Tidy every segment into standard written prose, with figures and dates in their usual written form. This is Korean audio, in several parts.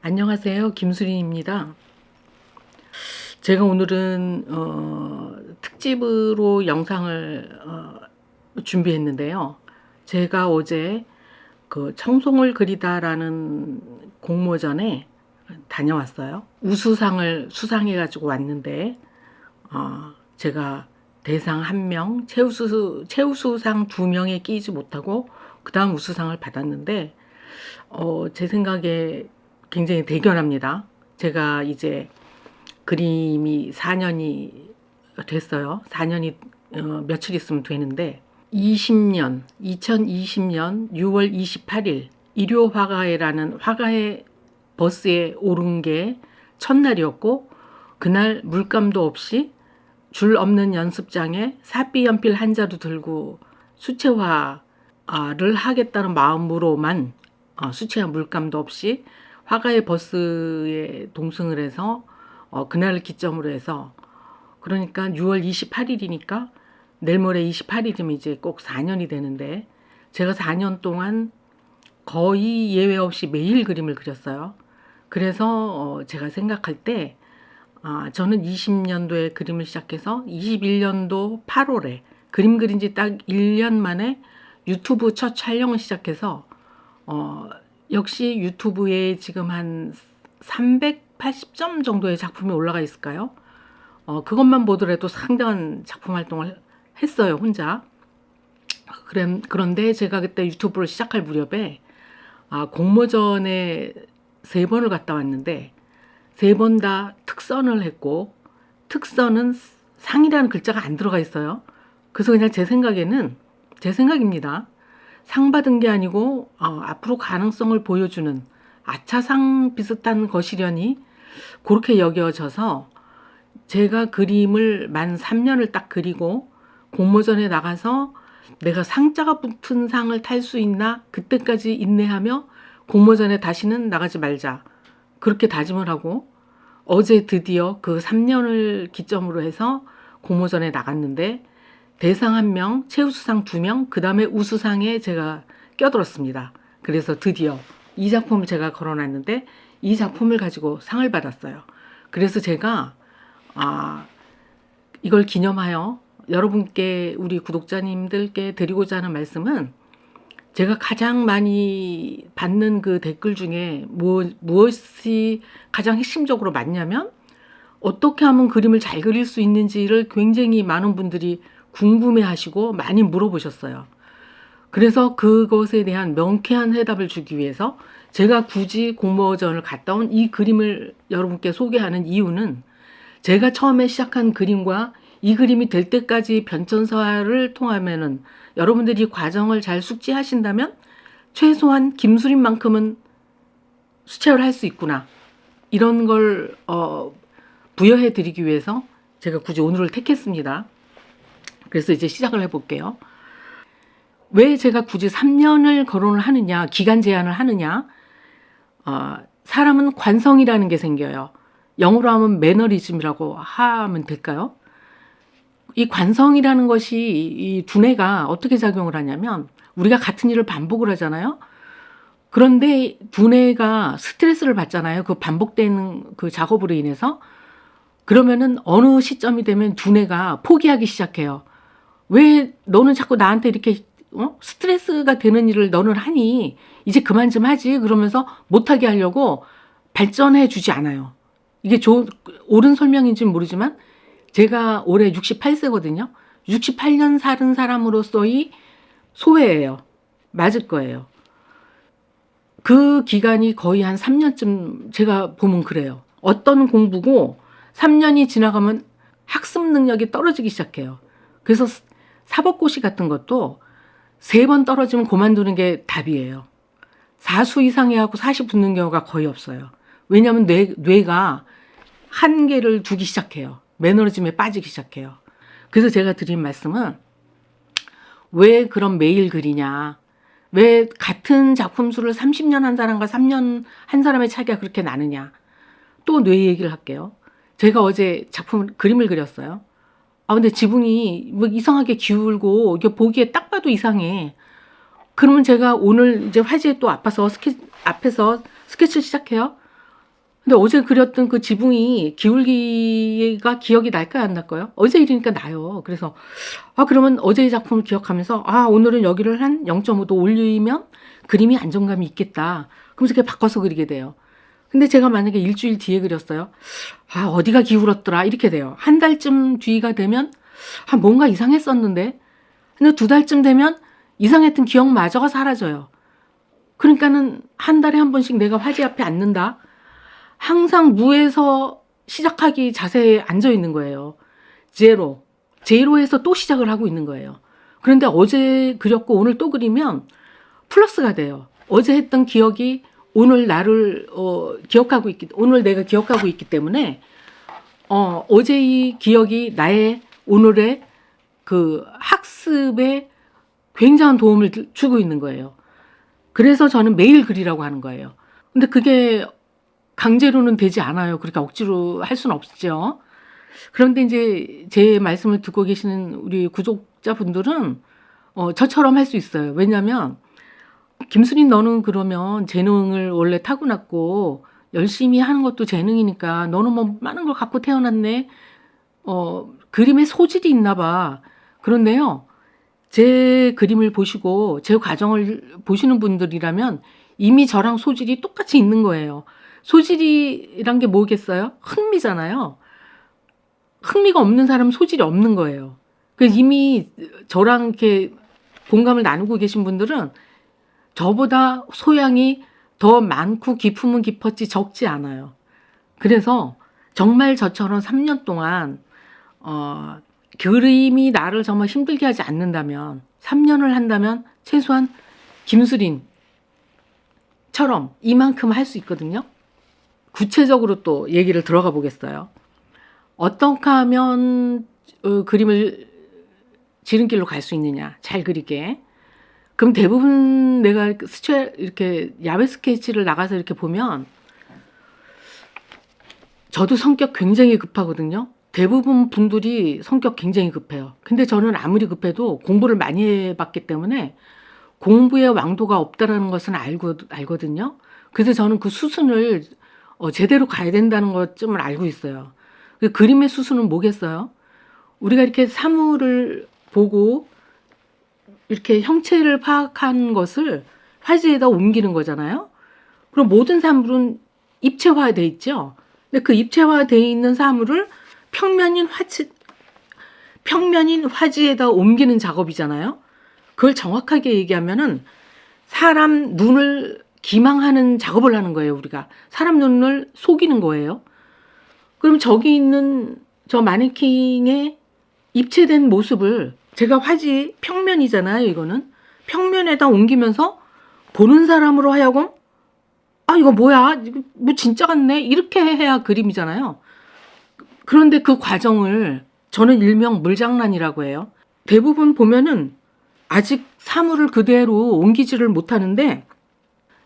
안녕하세요. 김수린입니다. 제가 오늘은 특집으로 영상을 준비했는데요. 제가 어제 그 청송을 그리다라는 공모전에 다녀왔어요. 우수상을 수상해가지고 왔는데 제가 대상 1명, 최우수상 2명에 끼지 못하고 그 다음 우수상을 받았는데 제 생각에 굉장히 대견합니다. 제가 이제 그림이 4년이 됐어요. 4년이 며칠 있으면 되는데 2020년 6월 28일 일요화가회라는 화가회 버스에 오른 게 첫날이었고, 그날 물감도 없이 줄 없는 연습장에 사비 연필 한 자루 들고 수채화를 하겠다는 마음으로만 수채화 물감도 없이 화가의 버스에 동승을 해서 그날을 기점으로 해서, 그러니까 6월 28일이니까 내일 모레 28일이면 이제 꼭 4년이 되는데, 제가 4년 동안 거의 예외 없이 매일 그림을 그렸어요. 그래서 제가 생각할 때 저는 20년도에 그림을 시작해서 21년도 8월에 그림 그린 지 딱 1년 만에 유튜브 첫 촬영을 시작해서 역시 유튜브에 지금 한 380점 정도의 작품이 올라가 있을까요? 그것만 보더라도 상당한 작품 활동을 했어요, 혼자. 그런데 제가 그때 유튜브를 시작할 무렵에 공모전에 3번을 갔다 왔는데 3번 다 특선을 했고, 특선은 상이라는 글자가 안 들어가 있어요. 그래서 그냥 제 생각입니다. 상 받은 게 아니고 앞으로 가능성을 보여주는 아차상 비슷한 것이려니 그렇게 여겨져서, 제가 그림을 만 3년을 딱 그리고 공모전에 나가서 내가 상자가 붙은 상을 탈 수 있나 그때까지 인내하며 공모전에 다시는 나가지 말자, 그렇게 다짐을 하고 어제 드디어 그 3년을 기점으로 해서 공모전에 나갔는데 대상 1명, 최우수상 2명, 그 다음에 우수상에 제가 껴들었습니다. 그래서 드디어 이 작품을 제가 걸어놨는데 이 작품을 가지고 상을 받았어요. 그래서 제가 이걸 기념하여 여러분께, 우리 구독자님들께 드리고자 하는 말씀은, 제가 가장 많이 받는 그 댓글 중에 무엇이 가장 핵심적으로 맞냐면, 어떻게 하면 그림을 잘 그릴 수 있는지를 굉장히 많은 분들이 궁금해 하시고 많이 물어보셨어요. 그래서 그것에 대한 명쾌한 해답을 주기 위해서 제가 굳이 공모전을 갔다 온 이 그림을 여러분께 소개하는 이유는, 제가 처음에 시작한 그림과 이 그림이 될 때까지 변천사를 통하면은 여러분들이 과정을 잘 숙지하신다면 최소한 김수린만큼은 수채화를 할 수 있구나, 이런 걸 부여해 드리기 위해서 제가 굳이 오늘을 택했습니다. 그래서 이제 시작을 해볼게요. 왜 제가 굳이 3년을 거론을 하느냐, 기간 제한을 하느냐. 사람은 관성이라는 게 생겨요. 영어로 하면 매너리즘이라고 하면 될까요? 이 관성이라는 것이, 이 두뇌가 어떻게 작용을 하냐면, 우리가 같은 일을 반복을 하잖아요. 그런데 두뇌가 스트레스를 받잖아요. 그 반복되는 그 작업으로 인해서. 그러면은 어느 시점이 되면 두뇌가 포기하기 시작해요. 왜 너는 자꾸 나한테 이렇게 스트레스가 되는 일을 너는 하니, 이제 그만 좀 하지, 그러면서 못하게 하려고 발전해 주지 않아요. 이게 옳은 설명인지는 모르지만 제가 올해 68세거든요. 68년 살은 사람으로서의 소회예요. 맞을 거예요. 그 기간이 거의 한 3년쯤 제가 보면 그래요. 어떤 공부고 3년이 지나가면 학습 능력이 떨어지기 시작해요. 그래서 사법고시 같은 것도 3번 떨어지면 그만두는 게 답이에요. 4수 이상 해갖고 40 붙는 경우가 거의 없어요. 왜냐하면 뇌가 한계를 두기 시작해요. 매너리즘에 빠지기 시작해요. 그래서 제가 드린 말씀은, 왜 그럼 매일 그리냐, 왜 같은 작품 수를 30년 한 사람과 3년 한 사람의 차이가 그렇게 나느냐. 또 뇌 얘기를 할게요. 제가 어제 그림을 그렸어요. 근데 지붕이 뭐 이상하게 기울고 이게 보기에 딱 봐도 이상해. 그러면 제가 오늘 이제 화제에 또 앞에서 스케치를 시작해요. 근데 어제 그렸던 그 지붕이 기울기가 기억이 날까요, 안 날까요? 어제 일이니까 나요. 그래서 그러면 어제의 작품을 기억하면서 오늘은 여기를 한 0.5도 올리면 그림이 안정감이 있겠다. 그러면서 이렇게 바꿔서 그리게 돼요. 근데 제가 만약에 일주일 뒤에 그렸어요. 어디가 기울었더라 이렇게 돼요. 한 달쯤 뒤가 되면 뭔가 이상했었는데, 근데 두 달쯤 되면 이상했던 기억마저가 사라져요. 그러니까는 한 달에 한 번씩 내가 화지 앞에 앉는다. 항상 무에서 시작하기 자세에 앉아 있는 거예요. 제로에서 또 시작을 하고 있는 거예요. 그런데 어제 그렸고 오늘 또 그리면 플러스가 돼요. 어제 했던 기억이 오늘 나를 오늘 내가 기억하고 있기 때문에 어제의 기억이 나의 오늘의 그 학습에 굉장한 도움을 주고 있는 거예요. 그래서 저는 매일 그리라고 하는 거예요. 근데 그게 강제로는 되지 않아요. 그러니까 억지로 할 수는 없죠. 그런데 이제 제 말씀을 듣고 계시는 우리 구독자분들은 저처럼 할 수 있어요. 왜냐하면 김수린 너는 그러면 재능을 원래 타고났고 열심히 하는 것도 재능이니까 너는 뭐 많은 걸 갖고 태어났네. 그림에 소질이 있나 봐. 그런데요. 제 그림을 보시고 제 과정을 보시는 분들이라면 이미 저랑 소질이 똑같이 있는 거예요. 소질이란 게 뭐겠어요? 흥미잖아요. 흥미가 없는 사람은 소질이 없는 거예요. 그래서 이미 저랑 이렇게 공감을 나누고 계신 분들은 저보다 소양이 더 많고 깊으면 깊었지 적지 않아요. 그래서 정말 저처럼 3년 동안 그림이 나를 정말 힘들게 하지 않는다면 3년을 한다면 최소한 김수린처럼 이만큼 할 수 있거든요. 구체적으로 또 얘기를 들어가 보겠어요. 어떻게 하면 그림을 지름길로 갈 수 있느냐, 잘 그리게. 그럼 대부분 내가 이렇게 야외 스케치를 나가서 이렇게 보면 저도 성격 굉장히 급하거든요. 대부분 분들이 성격 굉장히 급해요. 근데 저는 아무리 급해도 공부를 많이 해봤기 때문에 공부의 왕도가 없다라는 것은 알거든요. 그래서 저는 그 수순을 제대로 가야 된다는 것쯤을 알고 있어요. 그 그림의 수순은 뭐겠어요? 우리가 이렇게 사물을 보고 이렇게 형체를 파악한 것을 화지에다 옮기는 거잖아요. 그럼 모든 사물은 입체화되어 있죠. 근데 그 입체화되어 있는 사물을 평면인 화지에다 옮기는 작업이잖아요. 그걸 정확하게 얘기하면은 사람 눈을 기망하는 작업을 하는 거예요. 우리가 사람 눈을 속이는 거예요. 그럼 저기 있는 저 마네킹의 입체된 모습을 제가 화지 평면이잖아요. 이거는 평면에다 옮기면서 보는 사람으로 하여금 이거 뭐야? 이거 뭐 진짜 같네? 이렇게 해야 그림이잖아요. 그런데 그 과정을 저는 일명 물장난이라고 해요. 대부분 보면은 아직 사물을 그대로 옮기지를 못하는데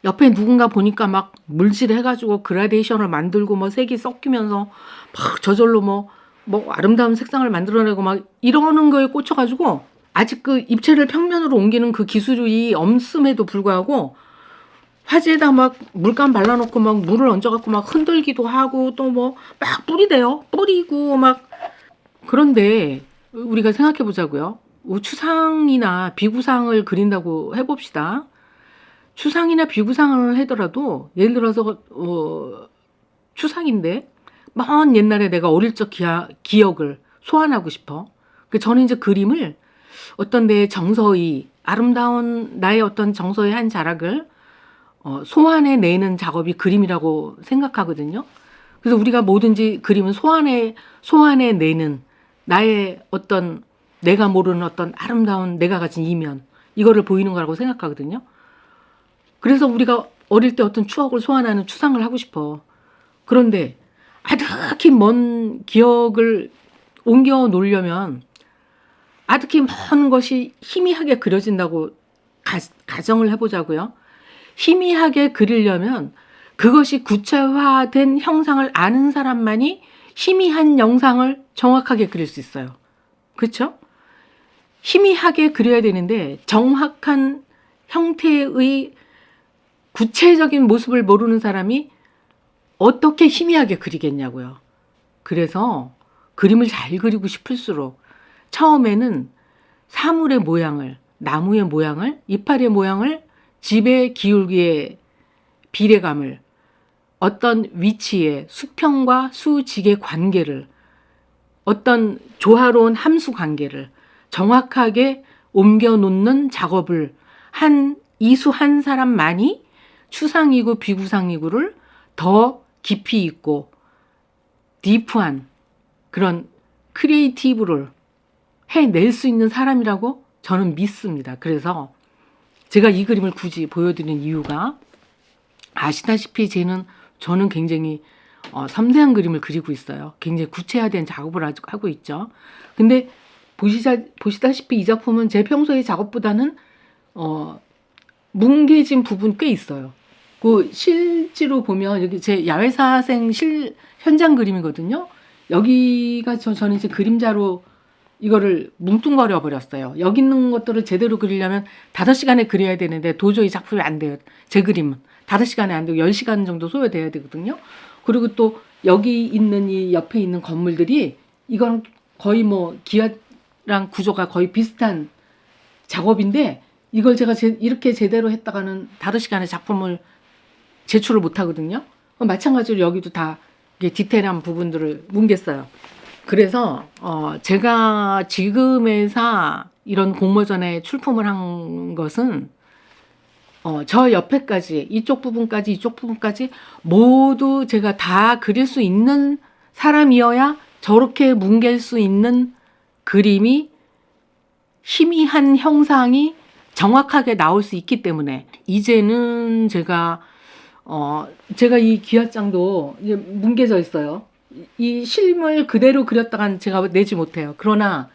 옆에 누군가 보니까 막 물질해가지고 그라데이션을 만들고 뭐 색이 섞이면서 막 저절로 뭐 아름다운 색상을 만들어내고 막 이러는 거에 꽂혀가지고 아직 그 입체를 평면으로 옮기는 그 기술이 없음에도 불구하고 화지에다 막 물감 발라놓고 막 물을 얹어갖고 막 흔들기도 하고 또 뭐 막 뿌리대요. 뿌리고 막. 그런데 우리가 생각해 보자고요. 추상이나 비구상을 그린다고 해봅시다. 추상이나 비구상을 하더라도 예를 들어서 추상인데 먼 옛날에 내가 어릴 적 기억을 소환하고 싶어. 저는 이제 그림을 어떤 내 정서의 아름다운 나의 어떤 정서의 한 자락을 소환해내는 작업이 그림이라고 생각하거든요. 그래서 우리가 뭐든지 그림은 소환해내는 나의 어떤 내가 모르는 어떤 아름다운 내가 가진 이면 이거를 보이는 거라고 생각하거든요. 그래서 우리가 어릴 때 어떤 추억을 소환하는 추상을 하고 싶어. 그런데 아득히 먼 기억을 옮겨 놓으려면 아득히 먼 것이 희미하게 그려진다고 가정을 해보자고요. 희미하게 그리려면 그것이 구체화된 형상을 아는 사람만이 희미한 영상을 정확하게 그릴 수 있어요. 그렇죠? 희미하게 그려야 되는데 정확한 형태의 구체적인 모습을 모르는 사람이 어떻게 희미하게 그리겠냐고요. 그래서 그림을 잘 그리고 싶을수록 처음에는 사물의 모양을, 나무의 모양을, 이파리의 모양을, 집의 기울기의 비례감을, 어떤 위치의 수평과 수직의 관계를, 어떤 조화로운 함수 관계를 정확하게 옮겨 놓는 작업을 한 이수 한 사람만이 추상이고 비구상이고를 더 깊이 있고 디프한 그런 크리에이티브를 해낼 수 있는 사람이라고 저는 믿습니다. 그래서 제가 이 그림을 굳이 보여드리는 이유가, 아시다시피 저는 굉장히 섬세한 그림을 그리고 있어요. 굉장히 구체화된 작업을 하고 있죠. 근데 보시다시피 이 작품은 제 평소의 작업보다는 뭉개진 부분 꽤 있어요. 그 실제로 보면 여기 제 야외사생 현장 그림이거든요. 여기가 저는 이제 그림자로 이거를 뭉뚱거려 버렸어요. 여기 있는 것들을 제대로 그리려면 5시간에 그려야 되는데 도저히 작품이 안 돼요. 제 그림은 5시간에 안 되고 10시간 정도 소요돼야 되거든요. 그리고 또 여기 있는 이 옆에 있는 건물들이, 이건 거의 뭐 기와랑 구조가 거의 비슷한 작업인데, 이걸 제가 이렇게 제대로 했다가는 5시간에 작품을 제출을 못 하거든요. 마찬가지로 여기도 다 디테일한 부분들을 뭉갰어요. 그래서 제가 지금에서 이런 공모전에 출품을 한 것은 저 옆에까지, 이쪽 부분까지 모두 제가 다 그릴 수 있는 사람이어야 저렇게 뭉갤 수 있는 그림이, 희미한 형상이 정확하게 나올 수 있기 때문에, 이제는 제가 이 기와장도 이제 뭉개져 있어요. 이 실물 그대로 그렸다간 제가 내지 못해요. 그러나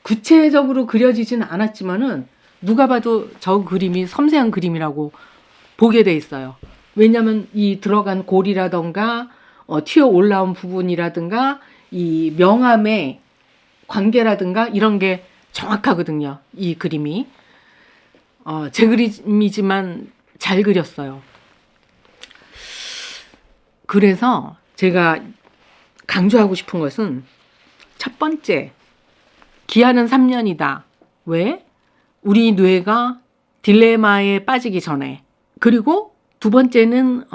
구체적으로 그려지지는 않았지만은 누가 봐도 저 그림이 섬세한 그림이라고 보게 돼 있어요. 왜냐하면 이 들어간 골이라던가 튀어 올라온 부분이라든가 이 명암의 관계라든가 이런 게 정확하거든요. 이 그림이 제 그림이지만 잘 그렸어요. 그래서 제가 강조하고 싶은 것은, 첫 번째, 기한은 3년이다. 왜? 우리 뇌가 딜레마에 빠지기 전에. 그리고 두 번째는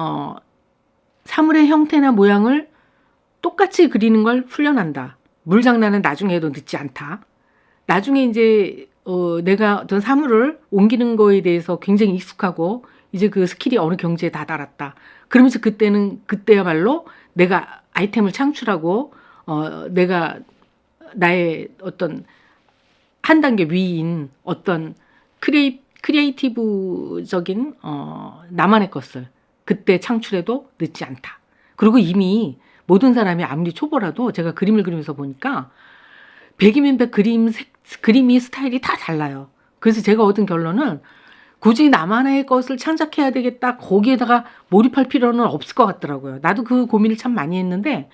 사물의 형태나 모양을 똑같이 그리는 걸 훈련한다. 물장난은 나중에 해도 늦지 않다. 나중에 이제 내가 어떤 사물을 옮기는 거에 대해서 굉장히 익숙하고 이제 그 스킬이 어느 경지에 다다랐다. 그러면서 그때야말로 내가 아이템을 창출하고 내가 나의 어떤 한 단계 위인 어떤 크리에이티브적인 나만의 것을 그때 창출해도 늦지 않다. 그리고 이미 모든 사람이 아무리 초보라도 제가 그림을 그리면서 보니까 100이면 100 그림이 스타일이 다 달라요. 그래서 제가 얻은 결론은 굳이 나만의 것을 창작해야 되겠다, 거기에다가 몰입할 필요는 없을 것 같더라고요. 나도 그 고민을 참 많이 했는데,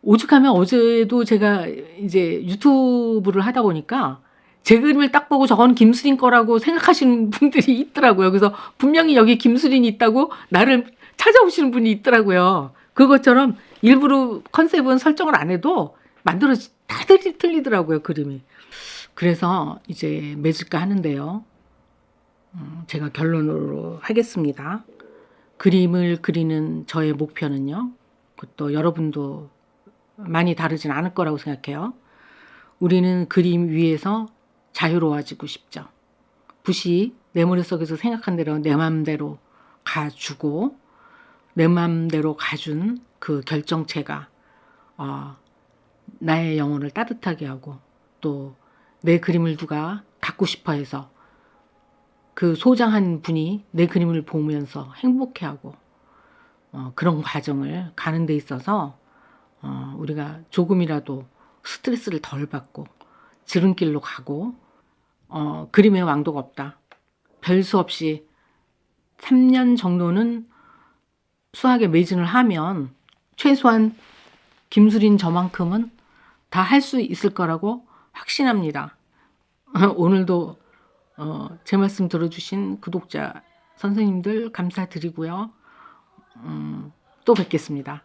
오죽하면 어제도 제가 이제 유튜브를 하다 보니까 제 그림을 딱 보고 저건 김수린 거라고 생각하시는 분들이 있더라고요. 그래서 분명히 여기 김수린이 있다고 나를 찾아오시는 분이 있더라고요. 그것처럼 일부러 컨셉은 설정을 안 해도 다들 틀리더라고요, 그림이. 그래서 이제 맺을까 하는데요. 제가 결론으로 하겠습니다. 그림을 그리는 저의 목표는요, 또 여러분도 많이 다르진 않을 거라고 생각해요. 우리는 그림 위에서 자유로워지고 싶죠. 붓이 내 머릿속에서 생각한 대로 내 마음대로 가주고, 내 마음대로 가준 그 결정체가 나의 영혼을 따뜻하게 하고, 또 내 그림을 누가 갖고 싶어 해서 그 소장한 분이 내 그림을 보면서 행복해하고, 그런 과정을 가는 데 있어서 우리가 조금이라도 스트레스를 덜 받고 지름길로 가고, 그림의 왕도가 없다. 별 수 없이 3년 정도는 수학에 매진을 하면 최소한 김수린 저만큼은 다 할 수 있을 거라고 확신합니다. 오늘도 제 말씀 들어주신 구독자 선생님들 감사드리고요. 또 뵙겠습니다.